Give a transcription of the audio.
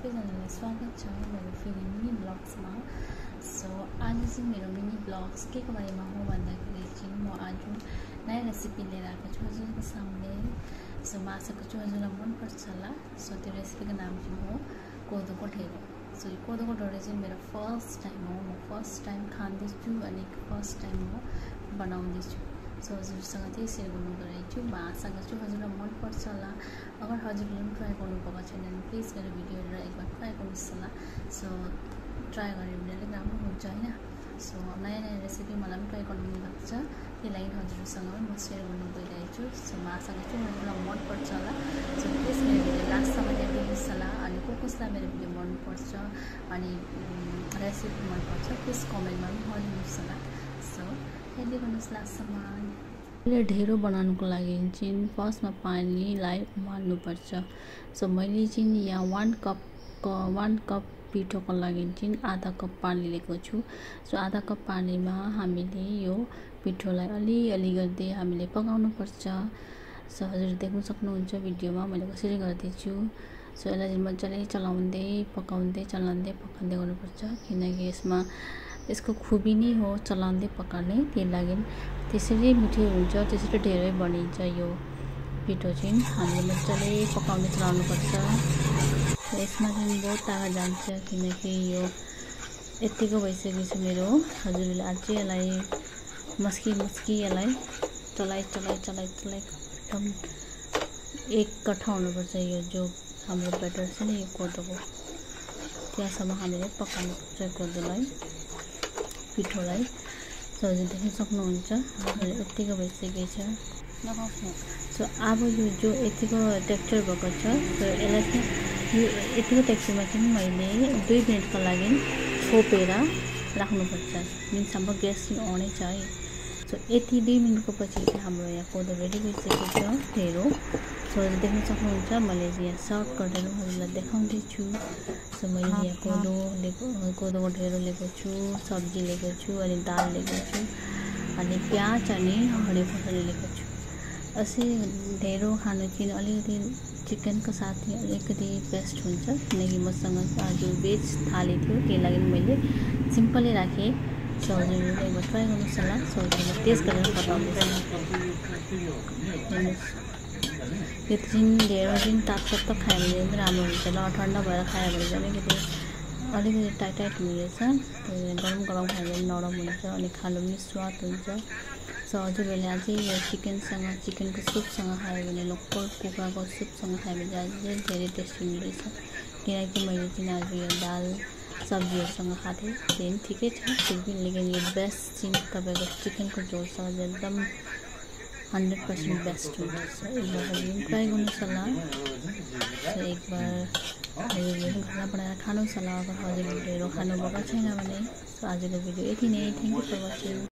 सबैजनालाई स्वागत छ मेरो फेरि मिनी ब्लग्समा। सो आज चाहिँ मेरो मिनी ब्लग्स के को बारेमा हो भन्दाखेरि चाहिँ म आज नयाँ रेसिपी लिएर आएको छु हजुरको सामने। सो म आशा गर्छु हजुरलाई मनपर्छ होला। सो त्यो रेसिपीको नाम चाहिँ हो कोदोको ढेँडो। सो यो कोदोको ढेँडो चाहिँ मेरो फर्स्ट टाइम हो, म फर्स्ट टाइम खाँदैछु अनि फर्स्ट टाइम म बनाउँदैछु। सो हजुरसँग त्यही सेयर गर्नुको लागि छु। म आशा गर्छु हजुरलाई मनपर्छ होला। अगर हजुरले पनि ट्राई गर्नुभएको छैन भने प्लिज मेरो भिडियो हेरेर एकबार ट्राई गर्नुहोस् होला। सो ट्राई गऱ्यो भने अलिक राम्रो हुन्छ होइन। सो नयाँ नयाँ रेसिपी मलाई पनि ट्राई गर्नु मन लाग्छ, त्यही लागि हजुरसँग पनि म सेयर गर्नु गइरहेको छु। सो म आशा गर्छु हजुरलाई मनपर्छ होला। सो प्लिज मेरो भिडियो लास्टसम्म हेरिदिनुहोस् होला। अनि कसलाई मेरो भिडियो मनपर्छ अनि रेसिपी मनपर्छ प्लिज कमेन्टमा पनि भनिदिनुहोस् होला। सो हेर्दै गर्नुहोस् लास्टसम्म। ढेँडो बनाउनुको लागि चाहिँ फर्स्टमा पानीलाई उमाल्नुपर्छ। सो मैले चाहिँ यहाँ 1 कप पिठोको लागि चाहिँ आधा कप पानी लिएको छु। सो आधा कप पानीमा हामीले यो पिठोलाई अलिअलि गर्दै हामीले पकाउनुपर्छ। सो हजुरले देख्न सक्नुहुन्छ भिडियोमा मैले कसरी गर्दैछु। सो यसलाई मजाले चलाउँदै पकाउँदै गर्नुपर्छ, किनकि यसको खुबी नै हो चलाउँदै पकाउने। त्यही लागि त्यसरी मिठो हुन्छ, त्यसरी ढेँडो बनिन्छ। यो पिठो चाहिँ हामीले मजाले पकाउने चलाउनुपर्छ। यसमा चाहिँ बहुत तागा जान्छ, किनकि यो यतिको भइसकेको मेरो। हजुरले अझै यसलाई मस्की यसलाई चलाइ एकदम एक कट्ठा हुनुपर्छ। यो जो हाम्रो ब्याटर छ नि यो कोदोको, त्यहाँसम्म हामीले पकाउनुपर्छ कोदोलाई, पिठोलाई। सो हजुर देख्न सक्नुहुन्छ यतिको भइसकेको छ। सो अब यो जो यतिको टेक्सचर भएको छ, सो यसलाई चाहिँ यो यतिको टेक्सचरमा चाहिँ मैले 2 मिनटको लागि छोपेर राख्नुपर्छ। मिन्स हाम्रो ग्यास चाहिँ अनै छ है। सो यति 2 मिनटको पछि चाहिँ हाम्रो यहाँ कोदो रेडी भइसकेको छ ढेँडो। सो हजुर देख्न सक्नुहुन्छ मैले यहाँ सर्भ गरेर हजुरलाई देखाउँदैछु। सो मैले यहाँ कोदोको ढेँडो लिएको छु, सब्जी लिएको छु, अनि दाल लिएको छु, अनि प्याज अनि हरियो खोर्सानी लिएको छु। असै ढेँडो खानु चाहिँ अलिकति चिकनको साथ अलिकति बेस्ट हुन्छ, किनकि मसँग आज भेज थाली थियो, त्यही लागि मैले सिम्पलै राखेँ। सो हजुरले एकबार ट्राई गर्नुहोस् होला। सो हजुरले टेस्ट गरेर बताउँदैछु। यो चाहिँ ढेँडो चाहिँ तातो खायो भने पनि राम्रो हुन्छ ल, ठन्डा भएर खायो भने चाहिँ अलिकति टाइट हुने रहेछ। गरम खायो भने नरम हुन्छ अनि खानु पनि स्वाद हुन्छ। सो हजुरहरूले अझै यो चिकनको सुपसँग खायो भने, लोकल कुखुराको सुपसँग खायो भने अझै धेरै टेस्टी हुने रहेछ। किनकि मैले चाहिँ आज यो दाल सब्जीहरूसँग खाएको थिएँ, त्यही ठिकै छ। लेकिन यो बेस्ट चाहिँ तपाईँको चिकनको झोलसँग चाहिँ एकदम 100% बेस्ट हुन्छ। सो एकबार हजुरले ट्राई गर्नुहोस् होला। सो एकबार हजुरले खाना बनाएर खानुहोस् होला, अगर हजुरले ढेँडो खानुभएको छैन भने। सो आजको भिडियो यति नै। Thank you for watching.